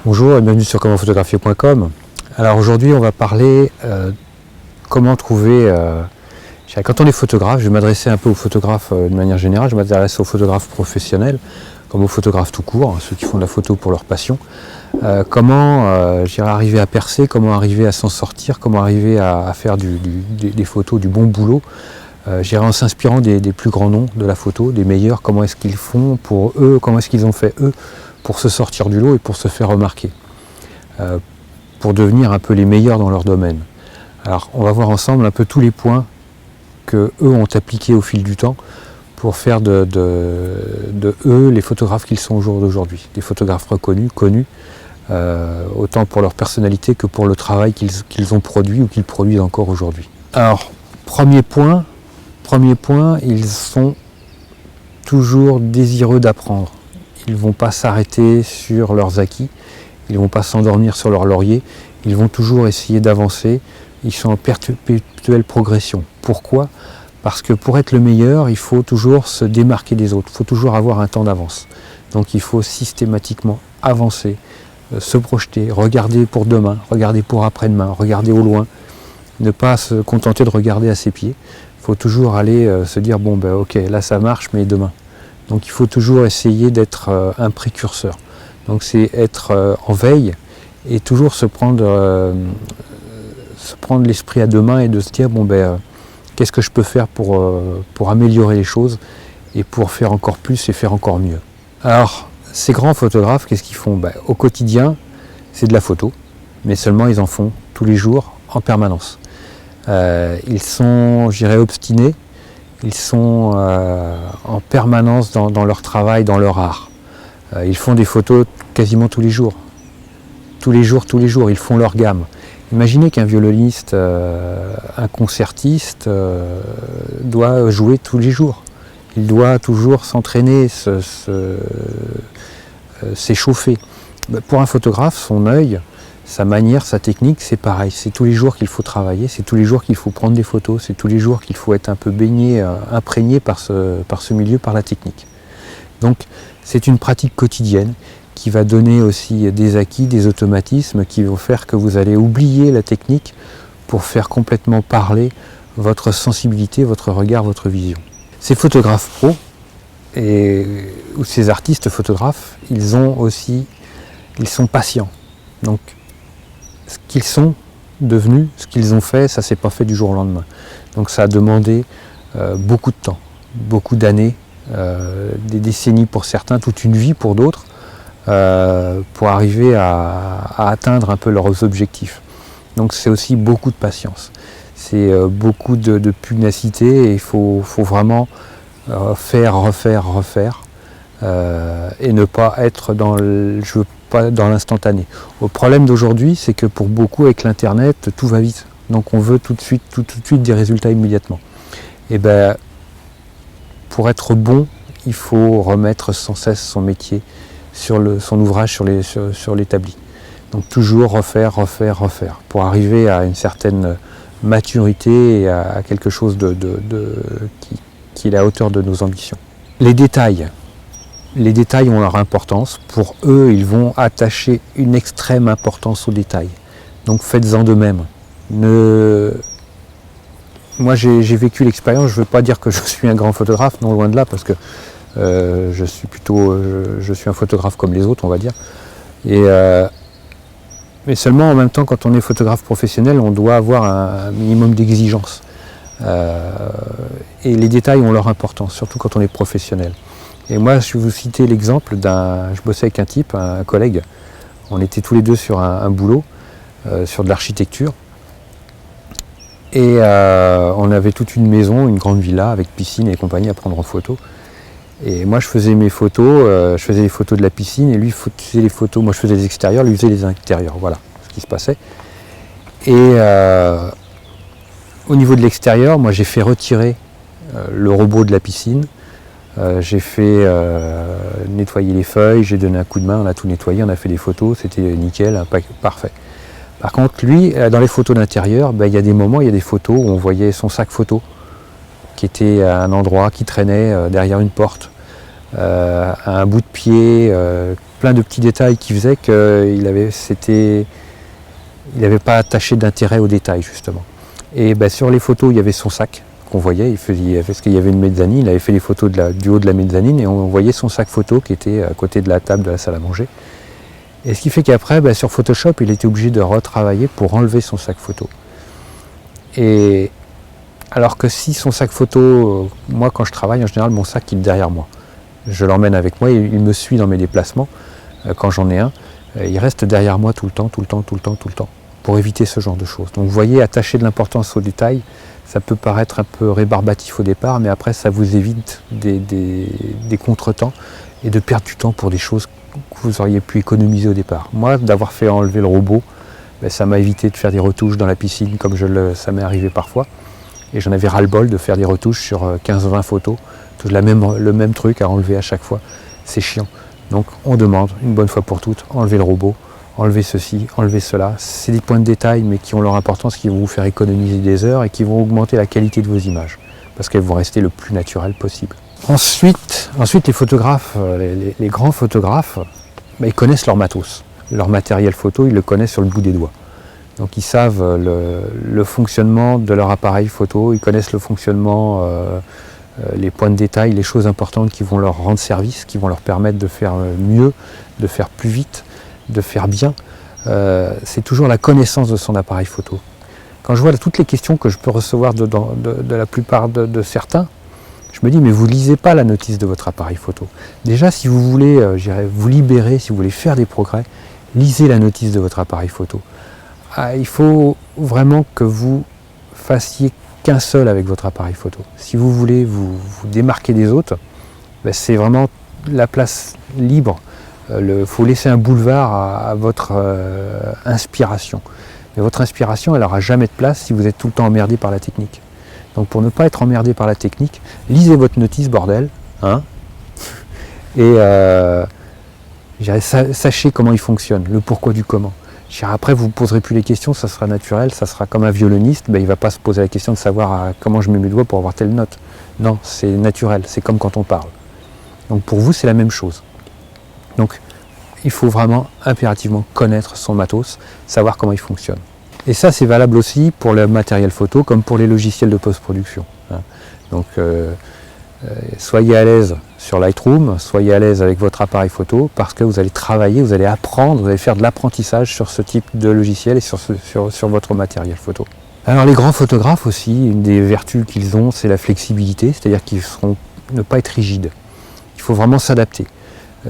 Bonjour et bienvenue sur commentphotographier.com. Alors aujourd'hui on va parler comment trouver, quand on est photographe, je vais m'adresser un peu aux photographes de manière générale, je m'adresse aux photographes professionnels, comme aux photographes tout court, ceux qui font de la photo pour leur passion. Comment arriver à percer, comment arriver à s'en sortir, comment arriver à faire des photos, du bon boulot, en s'inspirant des plus grands noms de la photo, des meilleurs, comment est-ce qu'ils font pour eux, comment est-ce qu'ils ont fait eux pour se sortir du lot et pour se faire remarquer, pour devenir un peu les meilleurs dans leur domaine. Alors on va voir ensemble un peu tous les points que eux ont appliqués au fil du temps pour faire de eux les photographes qu'ils sont au jour d'aujourd'hui, des photographes reconnus, connus, autant pour leur personnalité que pour le travail qu'ils ont produit ou qu'ils produisent encore aujourd'hui. Alors premier point, ils sont toujours désireux d'apprendre. Ils ne vont pas s'arrêter sur leurs acquis, ils ne vont pas s'endormir sur leur laurier, ils vont toujours essayer d'avancer, ils sont en perpétuelle progression. Pourquoi ? Parce que pour être le meilleur, il faut toujours se démarquer des autres, il faut toujours avoir un temps d'avance. Donc il faut systématiquement avancer, se projeter, regarder pour demain, regarder pour après-demain, regarder au loin, ne pas se contenter de regarder à ses pieds. Il faut toujours aller se dire, bon ben ok, là ça marche, mais demain. Donc il faut toujours essayer d'être un précurseur. Donc c'est être en veille et toujours se prendre l'esprit à deux mains et de se dire bon ben qu'est-ce que je peux faire pour améliorer les choses et pour faire encore plus et faire encore mieux. Alors ces grands photographes, qu'est-ce qu'ils font ? Au quotidien, c'est de la photo, mais seulement ils en font tous les jours en permanence. Ils sont, obstinés. Ils sont en permanence dans leur travail, dans leur art. Ils font des photos quasiment tous les jours. Tous les jours, ils font leur gamme. Imaginez qu'un violoniste, un concertiste doit jouer tous les jours. Il doit toujours s'entraîner, s'échauffer. Pour un photographe, son œil, sa manière, sa technique, c'est pareil. C'est tous les jours qu'il faut travailler, c'est tous les jours qu'il faut prendre des photos, c'est tous les jours qu'il faut être un peu baigné, imprégné par ce milieu, par la technique. Donc c'est une pratique quotidienne qui va donner aussi des acquis, des automatismes qui vont faire que vous allez oublier la technique pour faire complètement parler votre sensibilité, votre regard, votre vision. Ces photographes pros ou ces artistes photographes, ils sont patients. Donc ce qu'ils sont devenus, ce qu'ils ont fait, ça ne s'est pas fait du jour au lendemain. Donc ça a demandé beaucoup de temps, beaucoup d'années, des décennies pour certains, toute une vie pour d'autres, pour arriver à atteindre un peu leurs objectifs. Donc c'est aussi beaucoup de patience, c'est beaucoup de pugnacité et il faut vraiment refaire et ne pas être dans l'instantané. Le problème d'aujourd'hui, c'est que pour beaucoup, avec l'internet, tout va vite. Donc on veut tout de suite des résultats immédiatement. Et pour être bon, il faut remettre sans cesse son métier son ouvrage sur l'établi. Donc toujours refaire, pour arriver à une certaine maturité et à quelque chose qui est à la hauteur de nos ambitions. Les détails ont leur importance. Pour eux, ils vont attacher une extrême importance aux détails. Donc faites-en de même. Moi j'ai vécu l'expérience, je ne veux pas dire que je suis un grand photographe, non loin de là, parce que je suis un photographe comme les autres, on va dire. Mais seulement en même temps, quand on est photographe professionnel, on doit avoir un minimum d'exigence. Et les détails ont leur importance, surtout quand on est professionnel. Et moi, je vais vous citer l'exemple je bossais avec un type, un collègue, on était tous les deux sur un boulot, sur de l'architecture, et on avait toute une maison, une grande villa avec piscine et compagnie à prendre en photo. Et moi je faisais mes photos, je faisais les photos de la piscine et lui faisait les photos, moi je faisais les extérieurs, lui faisait les intérieurs, voilà ce qui se passait. Et au niveau de l'extérieur, moi j'ai fait retirer le robot de la piscine, j'ai fait nettoyer les feuilles, j'ai donné un coup de main, on a tout nettoyé, on a fait des photos, c'était nickel, parfait. Par contre lui, dans les photos d'intérieur, il y a des moments, il y a des photos où on voyait son sac photo qui était à un endroit qui traînait derrière une porte. un bout de pied, plein de petits détails qui faisaient qu'il n'avait pas attaché d'intérêt aux détails justement. Et sur les photos, il y avait son sac qu'on voyait, parce qu'il y avait une mezzanine, il avait fait les photos du haut de la mezzanine et on voyait son sac photo qui était à côté de la table de la salle à manger. Et ce qui fait qu'après, sur Photoshop, il était obligé de retravailler pour enlever son sac photo. Et alors que si son sac photo, moi quand je travaille, en général, mon sac il est derrière moi. Je l'emmène avec moi, il me suit dans mes déplacements, quand j'en ai un. Il reste derrière moi tout le temps, pour éviter ce genre de choses. Donc vous voyez, attacher de l'importance aux détails, ça peut paraître un peu rébarbatif au départ, mais après ça vous évite des contretemps et de perdre du temps pour des choses que vous auriez pu économiser au départ. Moi, d'avoir fait enlever le robot, ça m'a évité de faire des retouches dans la piscine comme ça m'est arrivé parfois. Et j'en avais ras-le-bol de faire des retouches sur 15-20 photos, le même truc à enlever à chaque fois. C'est chiant. Donc on demande, une bonne fois pour toutes, enlever le robot, enlever ceci, enlever cela. C'est des points de détail, mais qui ont leur importance, qui vont vous faire économiser des heures et qui vont augmenter la qualité de vos images, parce qu'elles vont rester le plus naturelles possible. Ensuite les photographes, les grands photographes, ils connaissent leur matos. Leur matériel photo, ils le connaissent sur le bout des doigts. Donc ils savent le fonctionnement de leur appareil photo, ils connaissent le fonctionnement, les points de détail, les choses importantes qui vont leur rendre service, qui vont leur permettre de faire mieux, de faire plus vite, de faire bien. C'est toujours la connaissance de son appareil photo. Quand je vois toutes les questions que je peux recevoir de la plupart de certains, je me dis, mais vous ne lisez pas la notice de votre appareil photo. Déjà, si vous voulez vous libérer, si vous voulez faire des progrès, lisez la notice de votre appareil photo. Il faut vraiment que vous fassiez qu'un seul avec votre appareil photo. Si vous voulez vous démarquer des autres, c'est vraiment la place libre. Il faut laisser un boulevard à votre inspiration. Mais votre inspiration, elle n'aura jamais de place si vous êtes tout le temps emmerdé par la technique. Donc pour ne pas être emmerdé par la technique, lisez votre notice, bordel, hein, et sachez comment il fonctionne, le pourquoi du comment. Après, vous ne poserez plus les questions, ça sera naturel, ça sera comme un violoniste, il ne va pas se poser la question de savoir comment je mets mes doigts pour avoir telle note. Non, c'est naturel, c'est comme quand on parle. Donc pour vous, c'est la même chose. Donc il faut vraiment impérativement connaître son matos, savoir comment il fonctionne. Et ça, c'est valable aussi pour le matériel photo comme pour les logiciels de post-production. Donc soyez à l'aise sur Lightroom, soyez à l'aise avec votre appareil photo parce que vous allez travailler, vous allez apprendre, vous allez faire de l'apprentissage sur ce type de logiciel et sur votre matériel photo. Alors les grands photographes aussi, une des vertus qu'ils ont, c'est la flexibilité, c'est-à-dire qu'ils ne pas être rigides. Il faut vraiment s'adapter.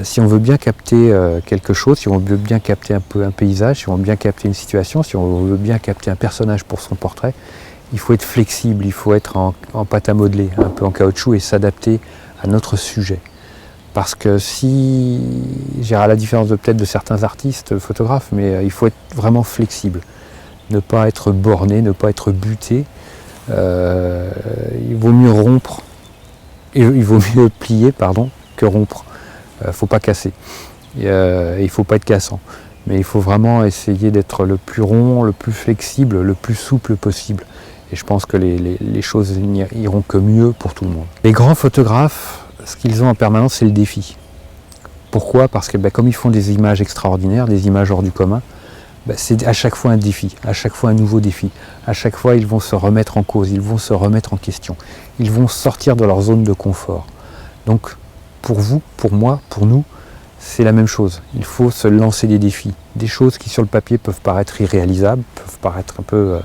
Si on veut bien capter quelque chose, si on veut bien capter un peu un paysage, si on veut bien capter une situation, si on veut bien capter un personnage pour son portrait, il faut être flexible, il faut être en pâte à modeler, un peu en caoutchouc et s'adapter à notre sujet. Parce que à la différence peut-être de certains artistes, photographes, mais il faut être vraiment flexible. Ne pas être borné, ne pas être buté. Il vaut mieux rompre, il vaut mieux plier, que rompre. Il ne faut pas casser. Il ne faut pas être cassant. Mais il faut vraiment essayer d'être le plus rond, le plus flexible, le plus souple possible. Et je pense que les choses n'iront que mieux pour tout le monde. Les grands photographes, ce qu'ils ont en permanence, c'est le défi. Pourquoi ? Parce que comme ils font des images extraordinaires, des images hors du commun, c'est à chaque fois un défi, à chaque fois un nouveau défi. À chaque fois, ils vont se remettre en cause, ils vont se remettre en question. Ils vont sortir de leur zone de confort. Donc, pour vous, pour moi, pour nous, c'est la même chose. Il faut se lancer des défis. Des choses qui, sur le papier, peuvent paraître irréalisables, peuvent paraître un peu...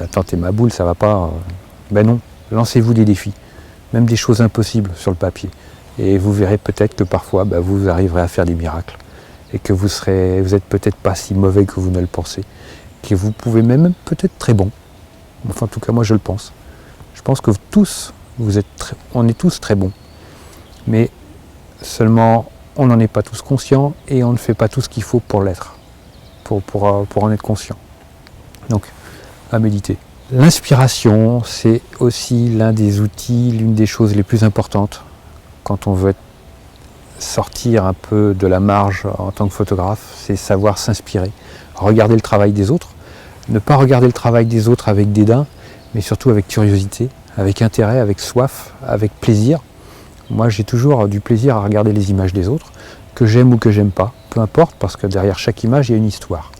Attends, t'es ma boule, ça va pas. Non, lancez-vous des défis. Même des choses impossibles sur le papier. Et vous verrez peut-être que parfois, vous arriverez à faire des miracles. Et que vous êtes peut-être pas si mauvais que vous ne le pensez. Que vous pouvez même peut-être très bon. Enfin, en tout cas, moi, je le pense. Je pense que tous, on est tous très bons. Mais seulement, on n'en est pas tous conscients et on ne fait pas tout ce qu'il faut pour l'être. Pour en être conscient. Donc, à méditer. L'inspiration, c'est aussi l'un des outils, l'une des choses les plus importantes quand on veut sortir un peu de la marge en tant que photographe, c'est savoir s'inspirer, regarder le travail des autres, ne pas regarder le travail des autres avec dédain, mais surtout avec curiosité, avec intérêt, avec soif, avec plaisir, Moi j'ai toujours du plaisir à regarder les images des autres, que j'aime ou que j'aime pas, peu importe, parce que derrière chaque image il y a une histoire.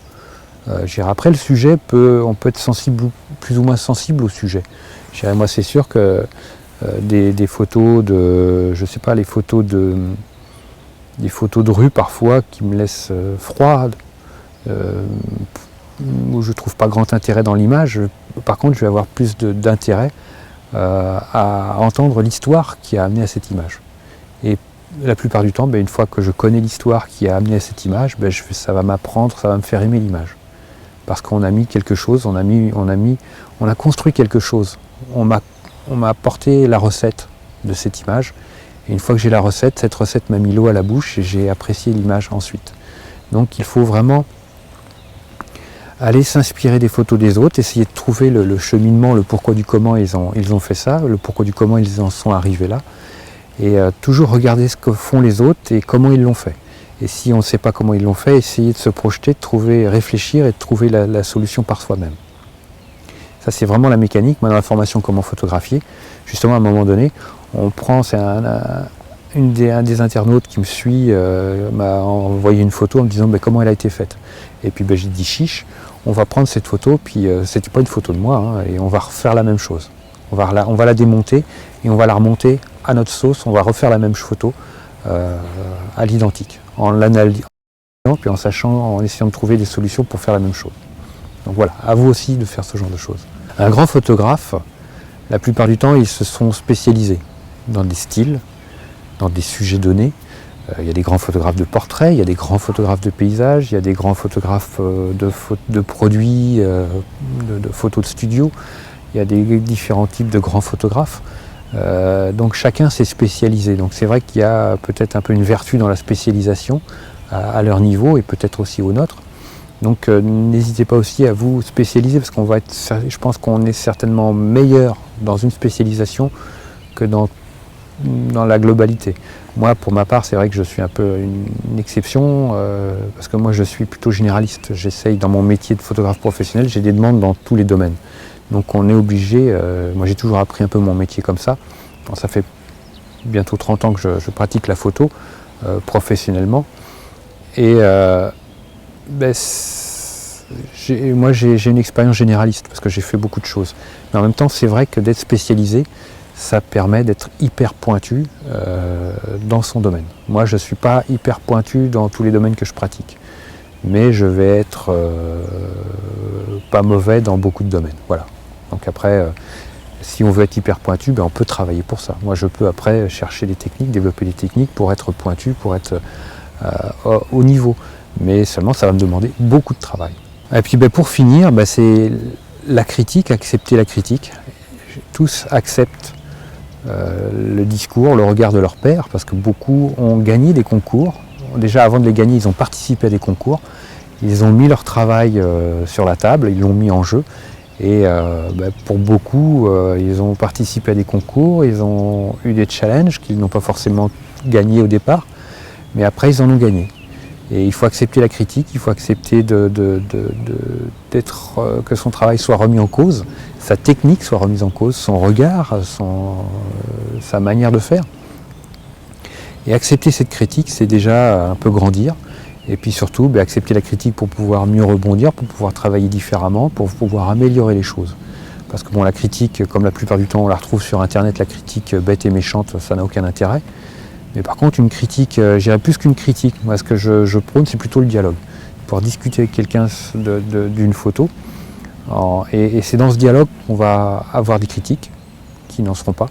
Après le sujet, on peut être sensible, plus ou moins sensible au sujet. Moi c'est sûr que des photos de, je sais pas, des photos de rue parfois qui me laissent froide, où je trouve pas grand intérêt dans l'image. Par contre je vais avoir plus d'intérêt à entendre l'histoire qui a amené à cette image. Et la plupart du temps, une fois que je connais l'histoire qui a amené à cette image, ça va m'apprendre, ça va me faire aimer l'image. Parce qu'on a mis quelque chose, on a construit quelque chose. On m'a apporté la recette de cette image. Et une fois que j'ai la recette, cette recette m'a mis l'eau à la bouche et j'ai apprécié l'image ensuite. Donc il faut vraiment aller s'inspirer des photos des autres, essayer de trouver le cheminement, le pourquoi du comment ils ont fait ça, le pourquoi du comment ils en sont arrivés là, et toujours regarder ce que font les autres et comment ils l'ont fait. Et si on ne sait pas comment ils l'ont fait, essayer de se projeter, de trouver, réfléchir et de trouver la solution par soi-même. Ça c'est vraiment la mécanique. Moi dans la formation comment photographier, justement à un moment donné, on prend, c'est un des internautes qui me suit m'a envoyé une photo en me disant comment elle a été faite. Et puis j'ai dit chiche, on va prendre cette photo, puis c'était pas une photo de moi, et on va refaire la même chose. On va la démonter et on va la remonter à notre sauce, on va refaire la même photo à l'identique, en l'analysant, puis en essayant de trouver des solutions pour faire la même chose. Donc voilà, à vous aussi de faire ce genre de choses. Un grand photographe, la plupart du temps, ils se sont spécialisés dans des styles, dans des sujets donnés. Il y a des grands photographes de portraits, il y a des grands photographes de paysages, il y a des grands photographes de produits, de photos de studio. Il y a des différents types de grands photographes. Donc chacun s'est spécialisé. Donc c'est vrai qu'il y a peut-être un peu une vertu dans la spécialisation à leur niveau et peut-être aussi au nôtre. Donc n'hésitez pas aussi à vous spécialiser parce je pense qu'on est certainement meilleur dans une spécialisation que dans la globalité. Moi, pour ma part, c'est vrai que je suis un peu une exception parce que moi, je suis plutôt généraliste. J'essaye, dans mon métier de photographe professionnel, j'ai des demandes dans tous les domaines. Donc on est obligé, moi j'ai toujours appris un peu mon métier comme ça. Bon, ça fait bientôt 30 ans que je pratique la photo professionnellement. Et moi j'ai une expérience généraliste parce que j'ai fait beaucoup de choses. Mais en même temps, c'est vrai que d'être spécialisé, ça permet d'être hyper pointu dans son domaine. Moi, je ne suis pas hyper pointu dans tous les domaines que je pratique, mais je vais être pas mauvais dans beaucoup de domaines. Voilà. Donc après, si on veut être hyper pointu, on peut travailler pour ça. Moi, je peux après chercher des techniques, développer des techniques pour être pointu, pour être au niveau. Mais seulement, ça va me demander beaucoup de travail. Et puis pour finir, c'est la critique, accepter la critique. Tous acceptent le discours, le regard de leur père, parce que beaucoup ont gagné des concours. Déjà avant de les gagner, ils ont participé à des concours, ils ont mis leur travail sur la table, ils l'ont mis en jeu. Et pour beaucoup, ils ont participé à des concours, ils ont eu des challenges qu'ils n'ont pas forcément gagnés au départ, mais après ils en ont gagné. Et il faut accepter la critique, il faut accepter que son travail soit remis en cause, sa technique soit remise en cause, son regard, sa manière de faire. Et accepter cette critique, c'est déjà un peu grandir. Et puis surtout, accepter la critique pour pouvoir mieux rebondir, pour pouvoir travailler différemment, pour pouvoir améliorer les choses. Parce que la critique, comme la plupart du temps on la retrouve sur Internet, la critique bête et méchante, ça n'a aucun intérêt. Mais par contre, une critique, je dirais plus qu'une critique. Moi, ce que je prône, c'est plutôt le dialogue. Pouvoir discuter avec quelqu'un d'une photo. Et c'est dans ce dialogue qu'on va avoir des critiques, qui n'en seront pas,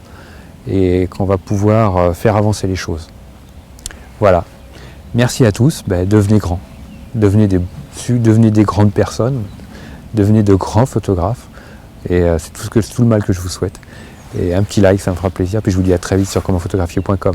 et qu'on va pouvoir faire avancer les choses. Voilà. Merci à tous. Devenez grands. Devenez des grandes personnes. Devenez de grands photographes. Et c'est tout le mal que je vous souhaite. Et un petit like, ça me fera plaisir. Puis je vous dis à très vite sur commentphotographier.com.